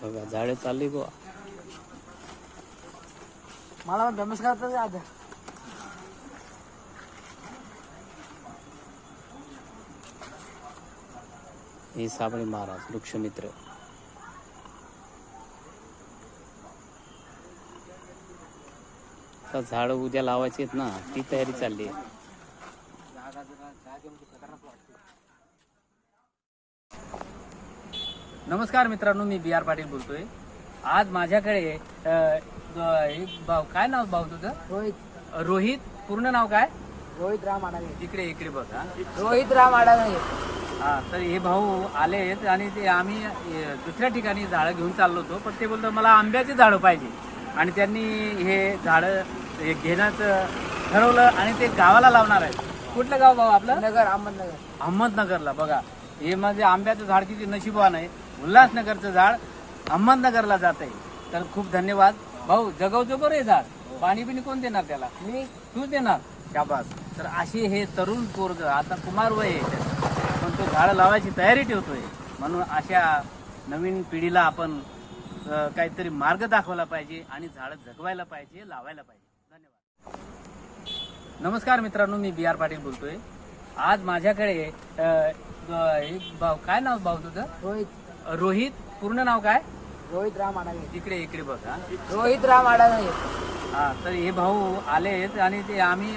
बघा झाडे चालली बुवा. मला नमस्कार तर आता हे साबळे महाराज वृक्षमित्र. आता झाड उद्या लावायची आहेत ना, ती तयारी चालली आहे. नमस्कार मित्रांनो, मी बी आर पाटील बोलतोय. आज माझ्याकडे एक भाऊ, काय नाव भाऊ तुझं? रोहित. पूर्ण नाव काय? रोहित राम आडाणे. इकडे बघ. हा. रोहित राम आडाणे. हा, तर हे भाऊ आले आहेत आणि ते आम्ही दुसऱ्या ठिकाणी झाडं घेऊन चाललो होतो, पण ते बोलतो मला आंब्याची झाडं पाहिजे. आणि त्यांनी हे झाडं घेण्याचं ठरवलं आणि ते गावाला लावणार आहेत. कुठलं गाव भाऊ आपलं? नगर, अहमदनगर. अहमदनगरला. बघा, हे म्हणजे आंब्याचं झाड किती नशिबवान आहे. उल्हासनगरचं झाड अहमदनगरला जात आहे. तर खूप धन्यवाद भाऊ. जगवतो बरं हे झाड. पाणी बिणी कोण देणार त्याला? मी. तूच देणार. शाबास. तर अशी हे तरुण पोरग, आता कुमार वय आहे त्याचं, पण तो झाडं लावायची तयारी ठेवतोय. म्हणून अशा नवीन पिढीला आपण काहीतरी मार्ग दाखवला पाहिजे आणि झाडं जगवायला पाहिजे, लावायला पाहिजे. धन्यवाद. नमस्कार मित्रांनो, मी बी आर पाटील बोलतोय. आज माझ्याकडे एक भाऊ, काय नाव भाऊ तुझं? रोहित. रोहित. पूर्ण नाव काय? रोहित राम आडाणे. इकडे बघ. हा. रोहित राम आडाणे. हा, तर हे भाऊ आले आहेत आणि ते आम्ही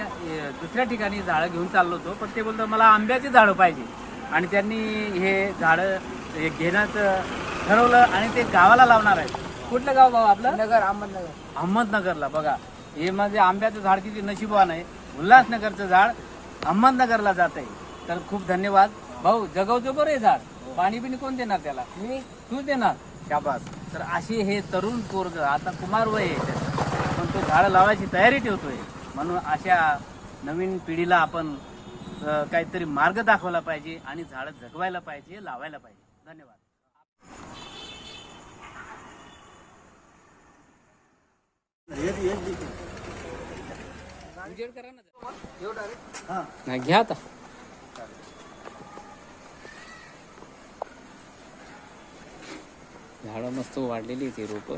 दुसऱ्या ठिकाणी झाडं घेऊन चाललो होतो, पण ते बोलतो मला आंब्याची झाडं पाहिजे. आणि त्यांनी हे झाडं घेण्याचं ठरवलं आणि ते गावाला लावणार आहेत. कुठलं गाव भाऊ आपलं? नगर, अहमदनगर. अहमदनगरला. बघा, हे म्हणजे आंब्याचं झाड किती नशिबवान आहे. उल्हासनगरचं झाड अहमदनगरला जात आहे. तर खूप धन्यवाद भाऊ. जगवतो बरं हे झाड. पाणी बिणी कोण देणार त्याला? मी. तूच देणार. शाबास. तर अशी हे तरुण पोरग, आता कुमार वय आहे त्याचं, पण तो झाडं लावायची तयारी ठेवतोय. म्हणून अशा नवीन पिढीला आपण काहीतरी मार्ग दाखवला पाहिजे आणि झाडं जगवायला पाहिजे, लावायला पाहिजे. धन्यवाद. नाही घ्या आता. झाडं मस्त वाढलेली आहेत, रोप.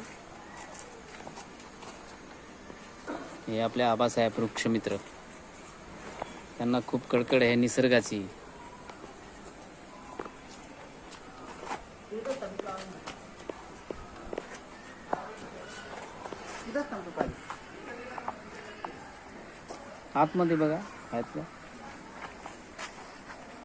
हे आपल्या आबासाहेब वृक्षमित्र. त्यांना खूप कळकळ आहे निसर्गाची. आतमध्ये बघा, आतल्या